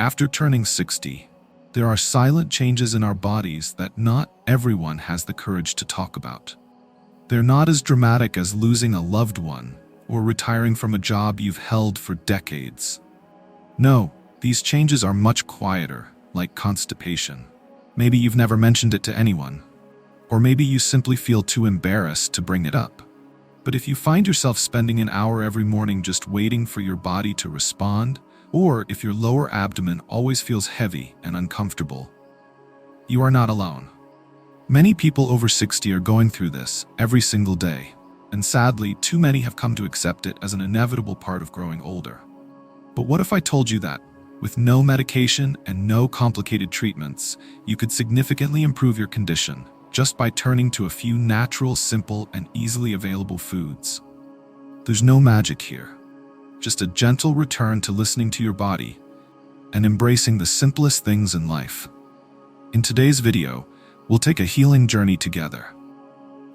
After turning 60, there are silent changes in our bodies that not everyone has the courage to talk about. They're not as dramatic as losing a loved one or retiring from a job you've held for decades. No, these changes are much quieter, like constipation. Maybe you've never mentioned it to anyone, or maybe you simply feel too embarrassed to bring it up. But if you find yourself spending an hour every morning just waiting for your body to respond, or if your lower abdomen always feels heavy and uncomfortable, you are not alone. Many people over 60 are going through this every single day, and sadly, too many have come to accept it as an inevitable part of growing older. But what if I told you that, with no medication and no complicated treatments, you could significantly improve your condition just by turning to a few natural, simple, and easily available foods? There's no magic here. Just a gentle return to listening to your body and embracing the simplest things in life. In today's video, we'll take a healing journey together.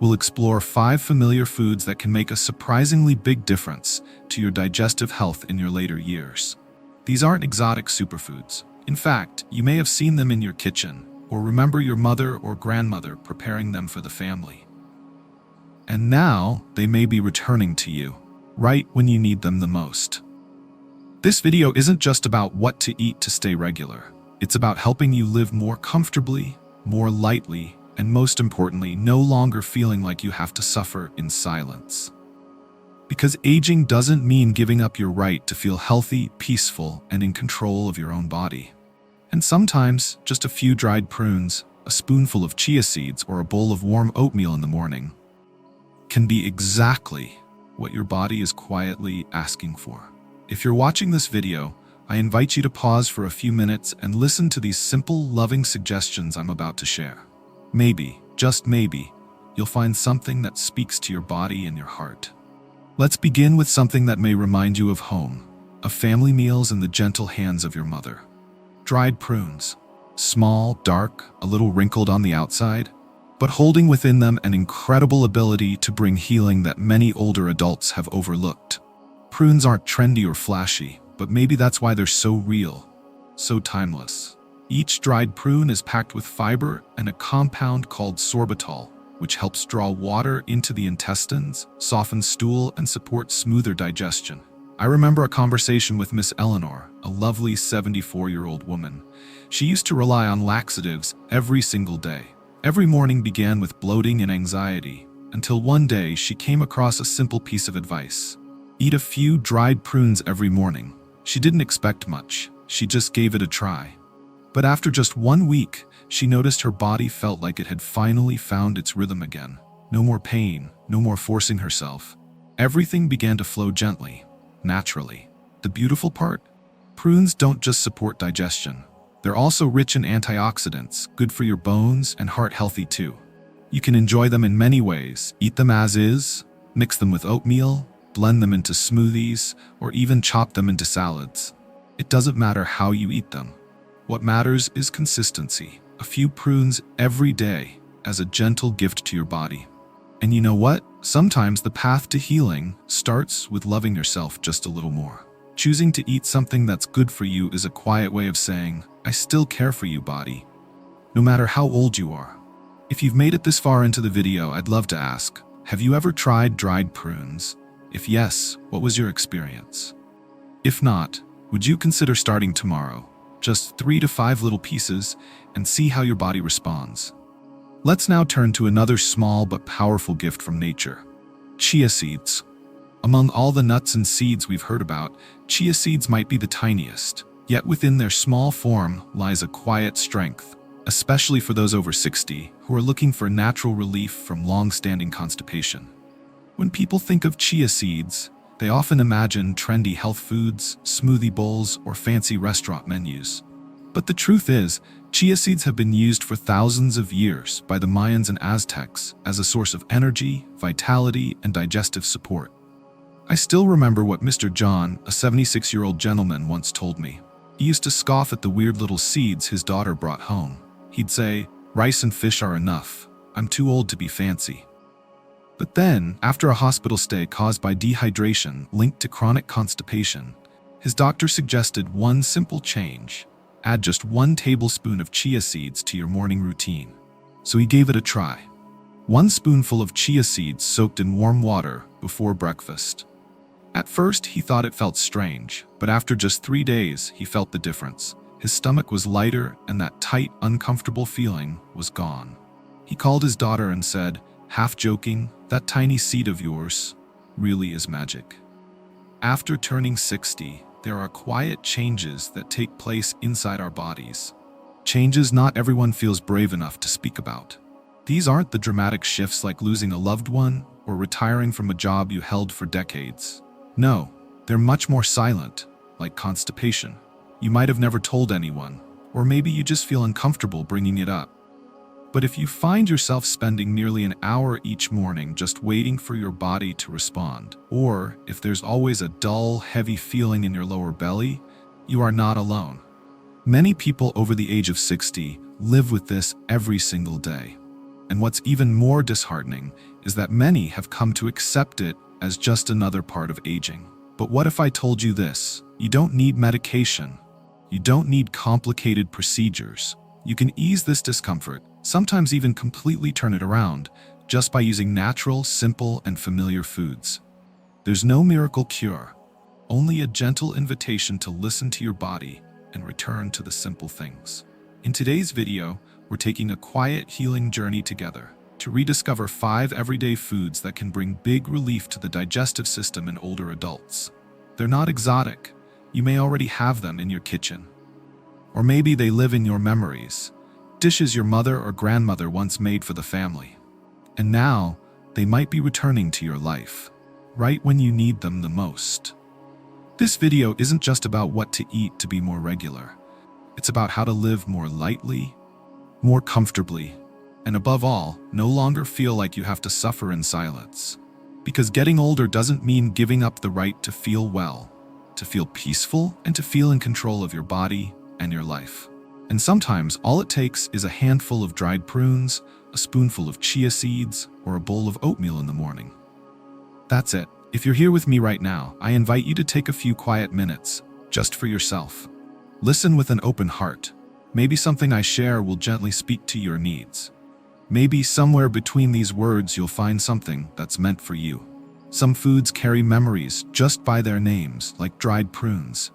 We'll explore 5 familiar foods that can make a surprisingly big difference to your digestive health in your later years. These aren't exotic superfoods. In fact, you may have seen them in your kitchen or remember your mother or grandmother preparing them for the family. And now they may be returning to you, right when you need them the most. This video isn't just about what to eat to stay regular. It's about helping you live more comfortably, more lightly, and most importantly, no longer feeling like you have to suffer in silence. Because aging doesn't mean giving up your right to feel healthy, peaceful, and in control of your own body. And sometimes, just a few dried prunes, a spoonful of chia seeds, or a bowl of warm oatmeal in the morning can be exactly what your body is quietly asking for. If you're watching this video, I invite you to pause for a few minutes and listen to these simple, loving suggestions I'm about to share. Maybe, just maybe, you'll find something that speaks to your body and your heart. Let's begin with something that may remind you of home, of family meals in the gentle hands of your mother. Dried prunes. Small, dark, a little wrinkled on the outside, but holding within them an incredible ability to bring healing that many older adults have overlooked. Prunes aren't trendy or flashy, but maybe that's why they're so real, so timeless. Each dried prune is packed with fiber and a compound called sorbitol, which helps draw water into the intestines, soften stool, and support smoother digestion. I remember a conversation with Miss Eleanor, a lovely 74-year-old woman. She used to rely on laxatives every single day. Every morning began with bloating and anxiety, until one day she came across a simple piece of advice. Eat a few dried prunes every morning. She didn't expect much. She just gave it a try. But after just 1 week, she noticed her body felt like it had finally found its rhythm again. No more pain, no more forcing herself. Everything began to flow gently, naturally. The beautiful part? Prunes don't just support digestion. They're also rich in antioxidants, good for your bones and heart healthy too. You can enjoy them in many ways. Eat them as is, mix them with oatmeal, blend them into smoothies, or even chop them into salads. It doesn't matter how you eat them. What matters is consistency. A few prunes every day as a gentle gift to your body. And you know what? Sometimes the path to healing starts with loving yourself just a little more. Choosing to eat something that's good for you is a quiet way of saying, I still care for you, body, no matter how old you are. If you've made it this far into the video, I'd love to ask, have you ever tried dried prunes? If yes, what was your experience? If not, would you consider starting tomorrow? Just 3 to 5 little pieces and see how your body responds. Let's now turn to another small but powerful gift from nature. Chia seeds. Among all the nuts and seeds we've heard about, chia seeds might be the tiniest, yet within their small form lies a quiet strength, especially for those over 60 who are looking for natural relief from long-standing constipation. When people think of chia seeds, they often imagine trendy health foods, smoothie bowls, or fancy restaurant menus. But the truth is, chia seeds have been used for thousands of years by the Mayans and Aztecs as a source of energy, vitality, and digestive support. I still remember what Mr. John, a 76-year-old gentleman, once told me. He used to scoff at the weird little seeds his daughter brought home. He'd say, "Rice and fish are enough. I'm too old to be fancy." But then, after a hospital stay caused by dehydration linked to chronic constipation, his doctor suggested one simple change: Add just 1 tablespoon of chia seeds to your morning routine. So he gave it a try. 1 spoonful of chia seeds soaked in warm water before breakfast. At first, he thought it felt strange, but after just 3 days, he felt the difference. His stomach was lighter, and that tight, uncomfortable feeling was gone. He called his daughter and said, half joking, "That tiny seed of yours really is magic." After turning 60, there are quiet changes that take place inside our bodies. Changes not everyone feels brave enough to speak about. These aren't the dramatic shifts like losing a loved one or retiring from a job you held for decades. No, they're much more silent, like constipation. You might have never told anyone, or maybe you just feel uncomfortable bringing it up. But if you find yourself spending nearly an hour each morning just waiting for your body to respond, or if there's always a dull, heavy feeling in your lower belly, you are not alone. Many people over the age of 60 live with this every single day. And what's even more disheartening is that many have come to accept it as just another part of aging. But what if I told you this? You don't need medication. You don't need complicated procedures. You can ease this discomfort, sometimes even completely turn it around, just by using natural, simple, and familiar foods. There's no miracle cure, only a gentle invitation to listen to your body and return to the simple things. In today's video, we're taking a quiet healing journey together to rediscover 5 everyday foods that can bring big relief to the digestive system in older adults. They're not exotic. You may already have them in your kitchen. Or maybe they live in your memories, dishes your mother or grandmother once made for the family. And now, they might be returning to your life, right when you need them the most. This video isn't just about what to eat to be more regular. It's about how to live more lightly, more comfortably, and above all, no longer feel like you have to suffer in silence. Because getting older doesn't mean giving up the right to feel well, to feel peaceful, and to feel in control of your body and your life. And sometimes all it takes is a handful of dried prunes, a spoonful of chia seeds, or a bowl of oatmeal in the morning. That's it. If you're here with me right now, I invite you to take a few quiet minutes, just for yourself. Listen with an open heart. Maybe something I share will gently speak to your needs. Maybe somewhere between these words you'll find something that's meant for you. Some foods carry memories just by their names, like dried prunes.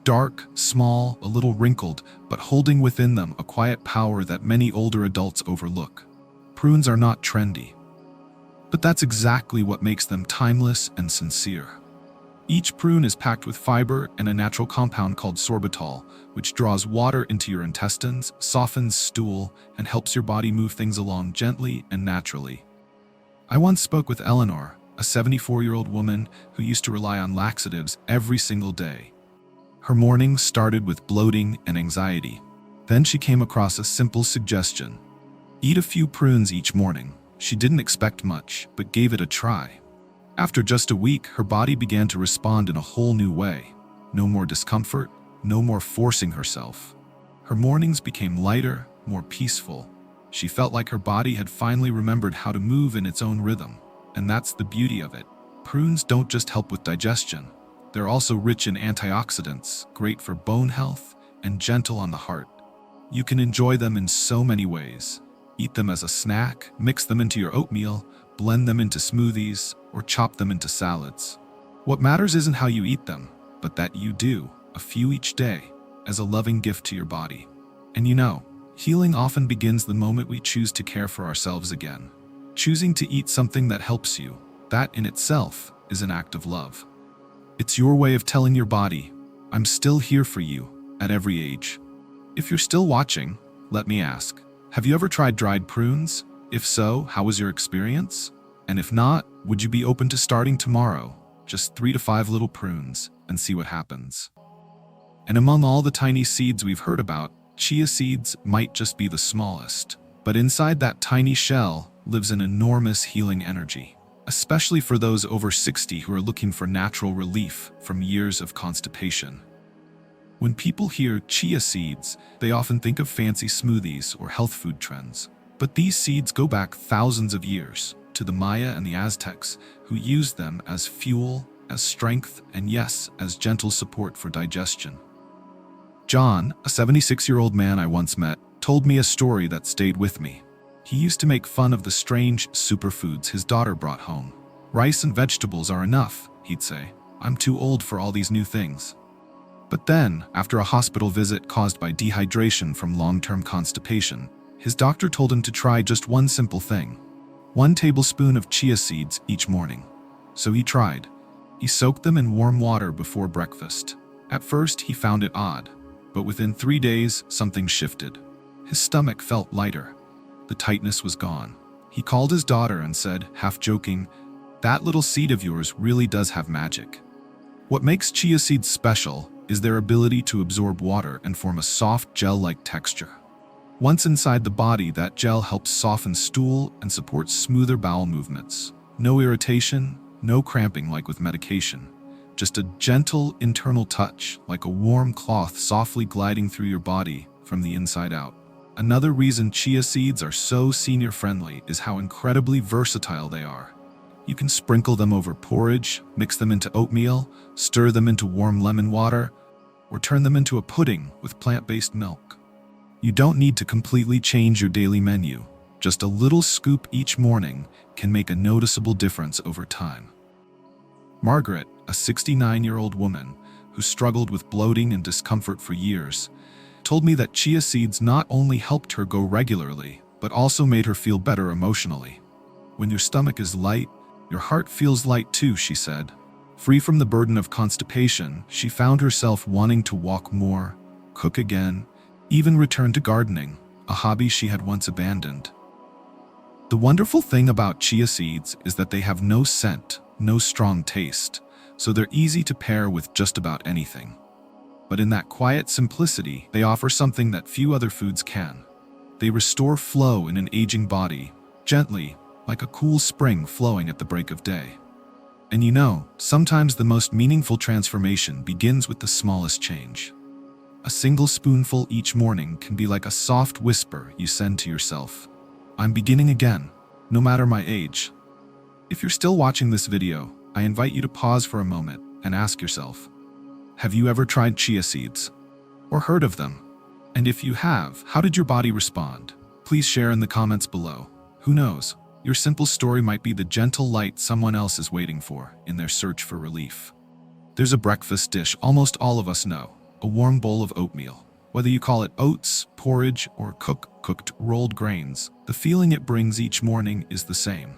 Dark, small, a little wrinkled, but holding within them a quiet power that many older adults overlook. Prunes are not trendy, but that's exactly what makes them timeless and sincere. Each prune is packed with fiber and a natural compound called sorbitol, which draws water into your intestines, softens stool, and helps your body move things along gently and naturally. I once spoke with Eleanor, a 74-year-old woman who used to rely on laxatives every single day. Her mornings started with bloating and anxiety. Then she came across a simple suggestion. Eat a few prunes each morning. She didn't expect much, but gave it a try. After just a week, her body began to respond in a whole new way. No more discomfort, no more forcing herself. Her mornings became lighter, more peaceful. She felt like her body had finally remembered how to move in its own rhythm. And that's the beauty of it. Prunes don't just help with digestion. They're also rich in antioxidants, great for bone health, and gentle on the heart. You can enjoy them in so many ways. Eat them as a snack, mix them into your oatmeal, blend them into smoothies, or chop them into salads. What matters isn't how you eat them, but that you do, a few each day, as a loving gift to your body. And you know, healing often begins the moment we choose to care for ourselves again. Choosing to eat something that helps you, that in itself is an act of love. It's your way of telling your body, I'm still here for you, at every age. If you're still watching, let me ask, have you ever tried dried prunes? If so, how was your experience? And if not, would you be open to starting tomorrow, just 3 to 5 little prunes, and see what happens? And among all the tiny seeds we've heard about, chia seeds might just be the smallest. But inside that tiny shell lives an enormous healing energy, especially for those over 60 who are looking for natural relief from years of constipation. When people hear chia seeds, they often think of fancy smoothies or health food trends. But these seeds go back thousands of years to the Maya and the Aztecs, who used them as fuel, as strength, and yes, as gentle support for digestion. John, a 76-year-old man I once met, told me a story that stayed with me. He used to make fun of the strange superfoods his daughter brought home. "Rice and vegetables are enough," he'd say. "I'm too old for all these new things." But then, after a hospital visit caused by dehydration from long-term constipation, his doctor told him to try just one simple thing: 1 tablespoon of chia seeds each morning. So he tried. He soaked them in warm water before breakfast. At first, he found it odd, but within 3 days, something shifted. His stomach felt lighter. The tightness was gone. He called his daughter and said, half joking, "That little seed of yours really does have magic." What makes chia seeds special is their ability to absorb water and form a soft gel-like texture. Once inside the body, that gel helps soften stool and supports smoother bowel movements. No irritation, no cramping like with medication. Just a gentle internal touch, like a warm cloth softly gliding through your body from the inside out. Another reason chia seeds are so senior-friendly is how incredibly versatile they are. You can sprinkle them over porridge, mix them into oatmeal, stir them into warm lemon water, or turn them into a pudding with plant-based milk. You don't need to completely change your daily menu. Just a little scoop each morning can make a noticeable difference over time. Margaret, a 69-year-old woman who struggled with bloating and discomfort for years, told me that chia seeds not only helped her go regularly, but also made her feel better emotionally. "When your stomach is light, your heart feels light too," she said. Free from the burden of constipation, she found herself wanting to walk more, cook again, even return to gardening, a hobby she had once abandoned. The wonderful thing about chia seeds is that they have no scent, no strong taste, so they're easy to pair with just about anything. But in that quiet simplicity, they offer something that few other foods can. They restore flow in an aging body, gently, like a cool spring flowing at the break of day. And you know, sometimes the most meaningful transformation begins with the smallest change. A single spoonful each morning can be like a soft whisper you send to yourself. "I'm beginning again, no matter my age." If you're still watching this video, I invite you to pause for a moment and ask yourself, have you ever tried chia seeds? Or heard of them? And if you have, how did your body respond? Please share in the comments below. Who knows? Your simple story might be the gentle light someone else is waiting for in their search for relief. There's a breakfast dish almost all of us know, a warm bowl of oatmeal. Whether you call it oats, porridge, or cooked rolled grains, the feeling it brings each morning is the same: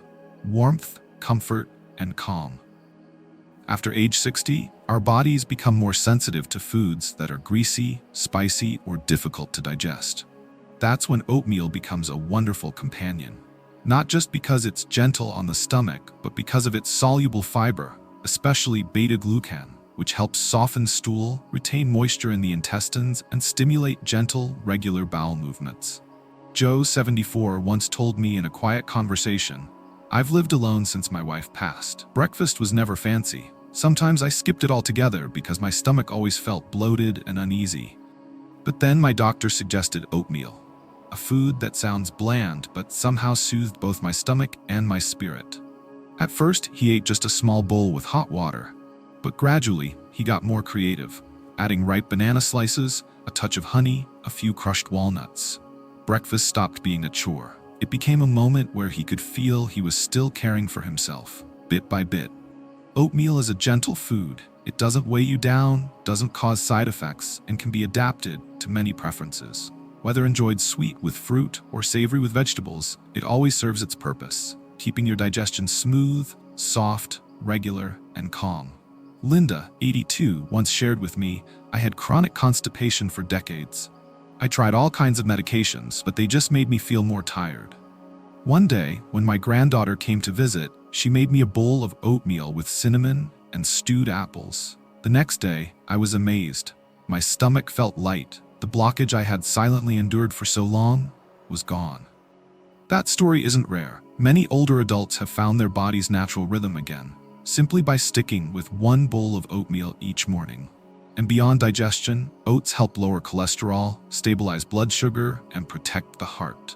warmth, comfort, and calm. After age 60, our bodies become more sensitive to foods that are greasy, spicy, or difficult to digest. That's when oatmeal becomes a wonderful companion. Not just because it's gentle on the stomach, but because of its soluble fiber, especially beta-glucan, which helps soften stool, retain moisture in the intestines, and stimulate gentle, regular bowel movements. Joe, 74, once told me in a quiet conversation, "I've lived alone since my wife passed. Breakfast was never fancy. Sometimes I skipped it altogether because my stomach always felt bloated and uneasy. But then my doctor suggested oatmeal, a food that sounds bland but somehow soothed both my stomach and my spirit." At first, he ate just a small bowl with hot water, but gradually, he got more creative, adding ripe banana slices, a touch of honey, a few crushed walnuts. Breakfast stopped being a chore. It became a moment where he could feel he was still caring for himself, bit by bit. Oatmeal is a gentle food. It doesn't weigh you down, doesn't cause side effects, and can be adapted to many preferences. Whether enjoyed sweet with fruit or savory with vegetables, it always serves its purpose, keeping your digestion smooth, soft, regular, and calm. Linda, 82, once shared with me, "I had chronic constipation for decades. I tried all kinds of medications, but they just made me feel more tired. One day, when my granddaughter came to visit, she made me a bowl of oatmeal with cinnamon and stewed apples. The next day, I was amazed. My stomach felt light. The blockage I had silently endured for so long was gone." That story isn't rare. Many older adults have found their body's natural rhythm again, simply by sticking with one bowl of oatmeal each morning. And beyond digestion, oats help lower cholesterol, stabilize blood sugar, and protect the heart.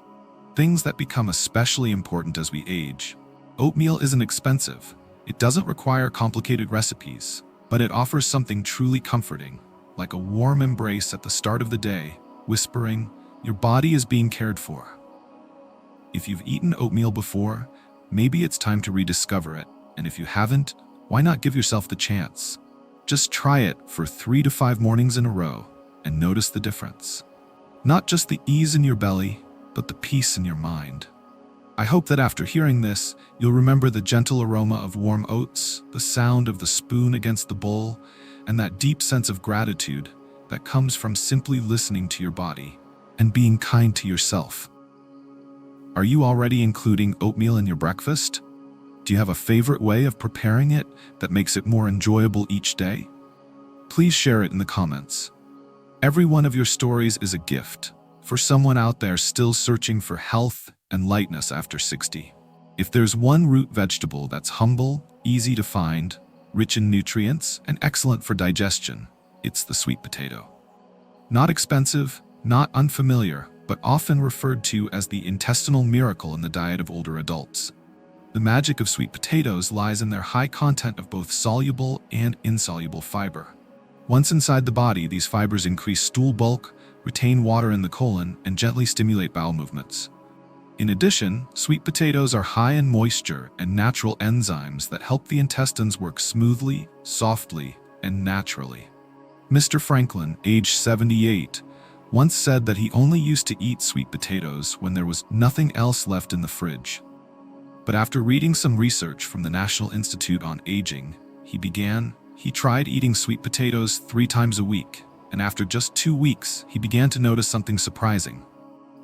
Things that become especially important as we age. Oatmeal isn't expensive. It doesn't require complicated recipes, but it offers something truly comforting: like a warm embrace at the start of the day, whispering, "Your body is being cared for." If you've eaten oatmeal before, maybe it's time to rediscover it, and if you haven't, why not give yourself the chance? Just try it for 3 to 5 mornings in a row and notice the difference. Not just the ease in your belly, but the peace in your mind. I hope that after hearing this, you'll remember the gentle aroma of warm oats, the sound of the spoon against the bowl, and that deep sense of gratitude that comes from simply listening to your body and being kind to yourself. Are you already including oatmeal in your breakfast? Do you have a favorite way of preparing it that makes it more enjoyable each day? Please share it in the comments. Every one of your stories is a gift for someone out there still searching for health and lightness after 60. If there's one root vegetable that's humble, easy to find, rich in nutrients, and excellent for digestion, it's the sweet potato. Not expensive, not unfamiliar, but often referred to as the intestinal miracle in the diet of older adults. The magic of sweet potatoes lies in their high content of both soluble and insoluble fiber. Once inside the body, these fibers increase stool bulk, retain water in the colon, and gently stimulate bowel movements. In addition, sweet potatoes are high in moisture and natural enzymes that help the intestines work smoothly, softly, and naturally. Mr. Franklin, age 78, once said that he only used to eat sweet potatoes when there was nothing else left in the fridge. But after reading some research from the National Institute on Aging, he tried eating sweet potatoes 3 times a week, and after just 2 weeks, he began to notice something surprising.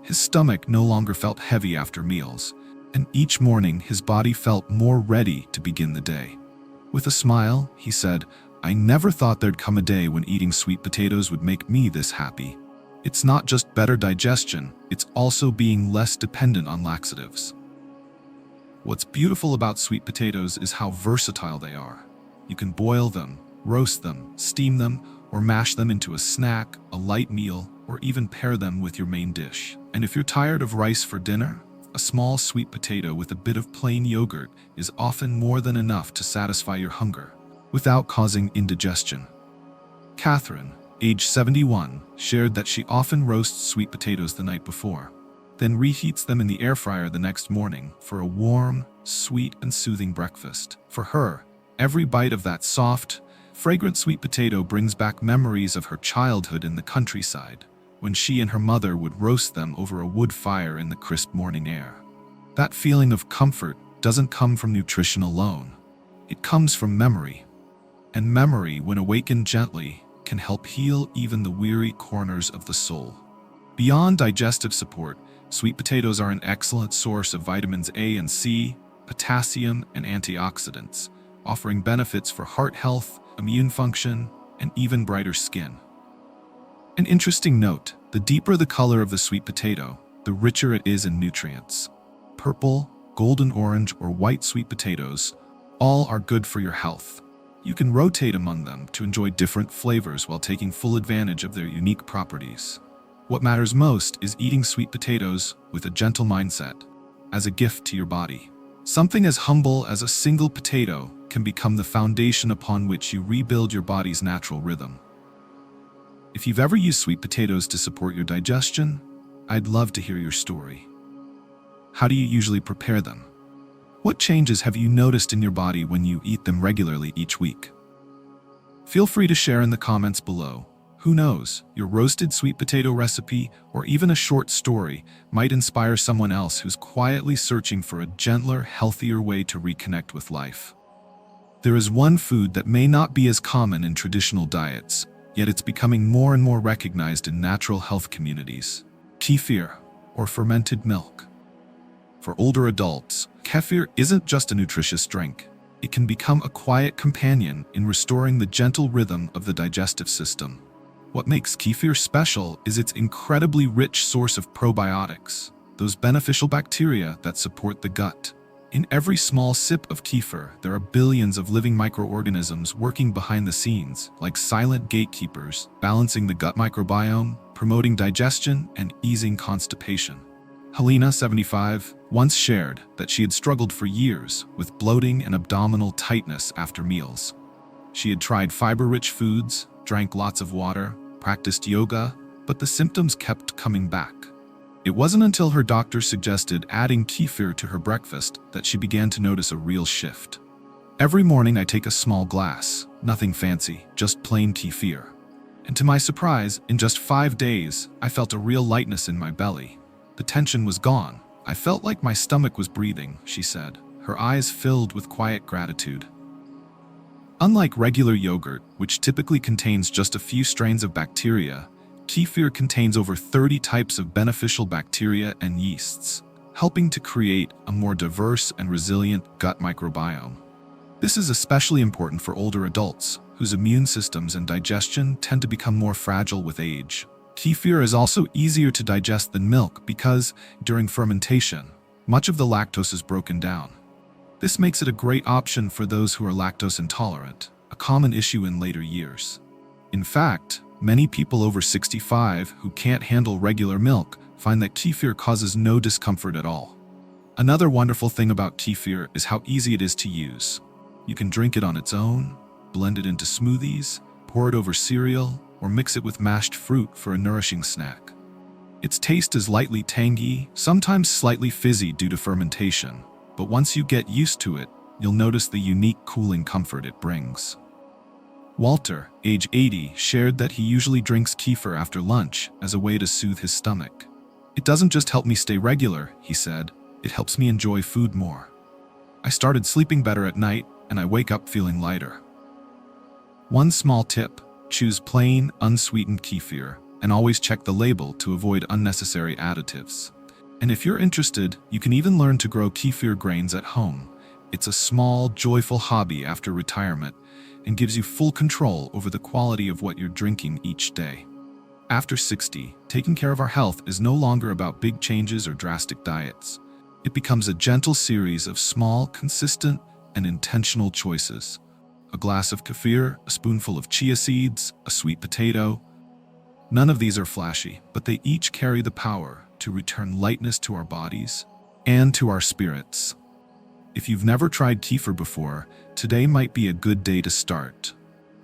His stomach no longer felt heavy after meals, and each morning his body felt more ready to begin the day. With a smile, he said, "I never thought there'd come a day when eating sweet potatoes would make me this happy. It's not just better digestion, it's also being less dependent on laxatives." What's beautiful about sweet potatoes is how versatile they are. You can boil them, roast them, steam them, or mash them into a snack, a light meal, or even pair them with your main dish. And if you're tired of rice for dinner, a small sweet potato with a bit of plain yogurt is often more than enough to satisfy your hunger, without causing indigestion. Catherine, age 71, shared that she often roasts sweet potatoes the night before, then reheats them in the air fryer the next morning for a warm, sweet, and soothing breakfast. For her, every bite of that soft, fragrant sweet potato brings back memories of her childhood in the countryside, when she and her mother would roast them over a wood fire in the crisp morning air. That feeling of comfort doesn't come from nutrition alone. It comes from memory. And memory, when awakened gently, can help heal even the weary corners of the soul. Beyond digestive support, sweet potatoes are an excellent source of vitamins A and C, potassium, and antioxidants, offering benefits for heart health, immune function, and even brighter skin. An interesting note, the deeper the color of the sweet potato, the richer it is in nutrients. Purple, golden orange, or white sweet potatoes, all are good for your health. You can rotate among them to enjoy different flavors while taking full advantage of their unique properties. What matters most is eating sweet potatoes with a gentle mindset, as a gift to your body. Something as humble as a single potato can become the foundation upon which you rebuild your body's natural rhythm. If you've ever used sweet potatoes to support your digestion, I'd love to hear your story. How do you usually prepare them? What changes have you noticed in your body when you eat them regularly each week? Feel free to share in the comments below. Who knows, your roasted sweet potato recipe or even a short story might inspire someone else who's quietly searching for a gentler, healthier way to reconnect with life. There is one food that may not be as common in traditional diets, yet it's becoming more and more recognized in natural health communities: kefir, or fermented milk. For older adults, kefir isn't just a nutritious drink. It can become a quiet companion in restoring the gentle rhythm of the digestive system. What makes kefir special is its incredibly rich source of probiotics, those beneficial bacteria that support the gut. In every small sip of kefir, there are billions of living microorganisms working behind the scenes, like silent gatekeepers, balancing the gut microbiome, promoting digestion, and easing constipation. Helena, 75, once shared that she had struggled for years with bloating and abdominal tightness after meals. She had tried fiber-rich foods, drank lots of water, practiced yoga, but the symptoms kept coming back. It wasn't until her doctor suggested adding kefir to her breakfast that she began to notice a real shift. Every morning I take a small glass, nothing fancy, just plain kefir. And to my surprise, in just 5 days, I felt a real lightness in my belly. The tension was gone. I felt like my stomach was breathing, she said, her eyes filled with quiet gratitude. Unlike regular yogurt, which typically contains just a few strains of bacteria, kefir contains over 30 types of beneficial bacteria and yeasts, helping to create a more diverse and resilient gut microbiome. This is especially important for older adults, whose immune systems and digestion tend to become more fragile with age. Kefir is also easier to digest than milk because, during fermentation, much of the lactose is broken down. This makes it a great option for those who are lactose intolerant, a common issue in later years. In fact, many people over 65 who can't handle regular milk find that kefir causes no discomfort at all. Another wonderful thing about kefir is how easy it is to use. You can drink it on its own, blend it into smoothies, pour it over cereal, or mix it with mashed fruit for a nourishing snack. Its taste is lightly tangy, sometimes slightly fizzy due to fermentation, but once you get used to it, you'll notice the unique cooling comfort it brings. Walter, age 80, shared that he usually drinks kefir after lunch as a way to soothe his stomach. "It doesn't just help me stay regular," he said, "it helps me enjoy food more. I started sleeping better at night, and I wake up feeling lighter." One small tip: choose plain, unsweetened kefir, and always check the label to avoid unnecessary additives. And if you're interested, you can even learn to grow kefir grains at home. It's a small, joyful hobby after retirement and gives you full control over the quality of what you're drinking each day. After 60, taking care of our health is no longer about big changes or drastic diets. It becomes a gentle series of small, consistent, and intentional choices. A glass of kefir, a spoonful of chia seeds, a sweet potato. None of these are flashy, but they each carry the power to return lightness to our bodies and to our spirits. If you've never tried kefir before, today might be a good day to start.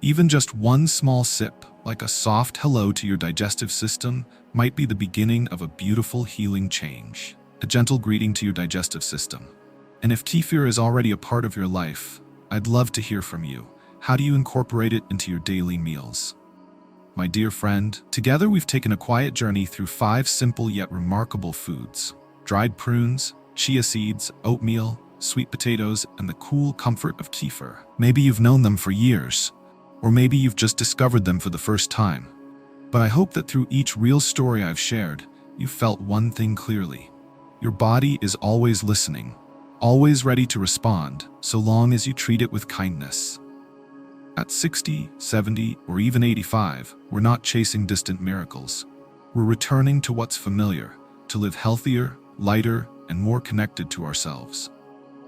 Even just one small sip, like a soft hello to your digestive system, might be the beginning of a beautiful healing change. A gentle greeting to your digestive system. And if kefir is already a part of your life, I'd love to hear from you. How do you incorporate it into your daily meals? My dear friend, together we've taken a quiet journey through 5 simple yet remarkable foods: dried prunes, chia seeds, oatmeal, sweet potatoes, and the cool comfort of kefir. Maybe you've known them for years, or maybe you've just discovered them for the first time. But I hope that through each real story I've shared, you've felt one thing clearly. Your body is always listening, always ready to respond, so long as you treat it with kindness. At 60, 70, or even 85, we're not chasing distant miracles. We're returning to what's familiar, to live healthier, lighter, and more connected to ourselves.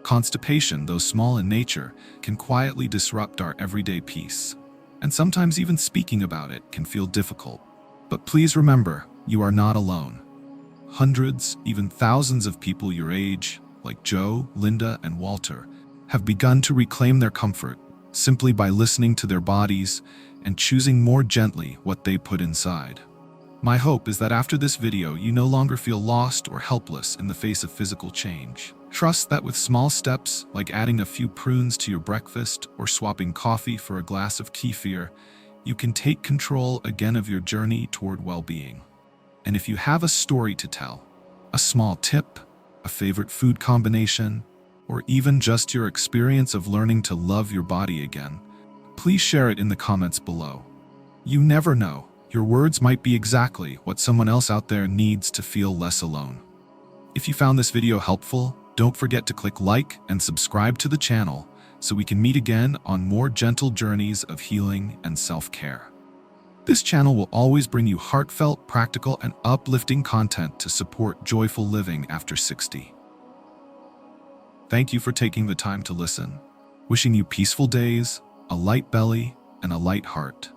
Constipation, though small in nature, can quietly disrupt our everyday peace. And sometimes even speaking about it can feel difficult. But please remember, you are not alone. Hundreds, even thousands of people your age, like Joe, Linda, and Walter, have begun to reclaim their comfort simply by listening to their bodies and choosing more gently what they put inside. My hope is that after this video, you no longer feel lost or helpless in the face of physical change. Trust that with small steps, like adding a few prunes to your breakfast or swapping coffee for a glass of kefir, you can take control again of your journey toward well-being. And if you have a story to tell, a small tip, a favorite food combination, or even just your experience of learning to love your body again, please share it in the comments below. You never know, your words might be exactly what someone else out there needs to feel less alone. If you found this video helpful, don't forget to click like and subscribe to the channel so we can meet again on more gentle journeys of healing and self-care. This channel will always bring you heartfelt, practical, and uplifting content to support joyful living after 60. Thank you for taking the time to listen. Wishing you peaceful days, a light belly, and a light heart.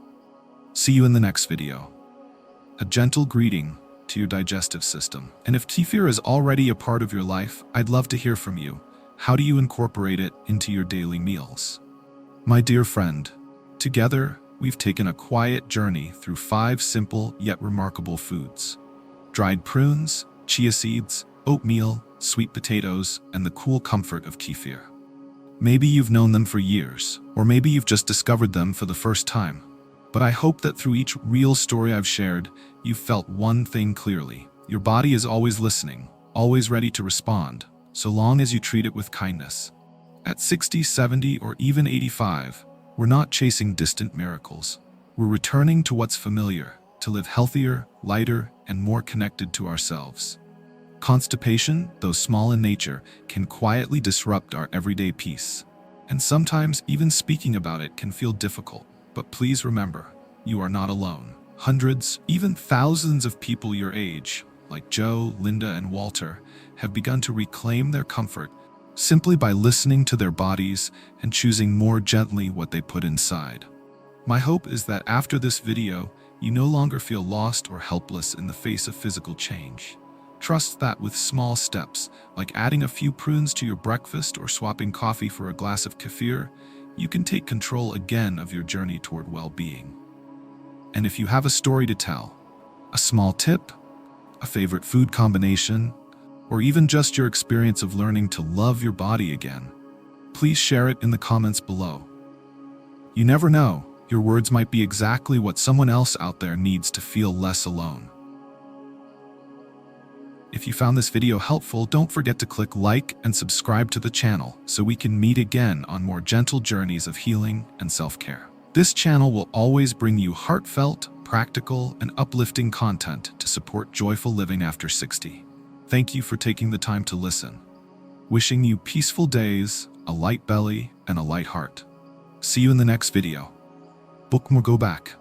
See you in the next video. A gentle greeting to your digestive system. And if kefir is already a part of your life, I'd love to hear from you. How do you incorporate it into your daily meals? My dear friend, together, we've taken a quiet journey through 5 simple yet remarkable foods: dried prunes, chia seeds, oatmeal, sweet potatoes, and the cool comfort of kefir. Maybe you've known them for years, or maybe you've just discovered them for the first time. But I hope that through each real story I've shared, you've felt one thing clearly. Your body is always listening, always ready to respond, so long as you treat it with kindness. At 60, 70, or even 85, we're not chasing distant miracles. We're returning to what's familiar, to live healthier, lighter, and more connected to ourselves. Constipation, though small in nature, can quietly disrupt our everyday peace. And sometimes even speaking about it can feel difficult. But please remember, you are not alone. Hundreds, even thousands of people your age, like Joe, Linda, and Walter, have begun to reclaim their comfort simply by listening to their bodies and choosing more gently what they put inside. My hope is that after this video, you no longer feel lost or helpless in the face of physical change. Trust that with small steps, like adding a few prunes to your breakfast or swapping coffee for a glass of kefir, you can take control again of your journey toward well-being. And if you have a story to tell, a small tip, a favorite food combination, or even just your experience of learning to love your body again, please share it in the comments below. You never know, your words might be exactly what someone else out there needs to feel less alone. If you found this video helpful, don't forget to click like and subscribe to the channel so we can meet again on more gentle journeys of healing and self-care. This channel will always bring you heartfelt, practical, and uplifting content to support joyful living after 60. Thank you for taking the time to listen. Wishing you peaceful days, a light belly, and a light heart. See you in the next video. Book more go back.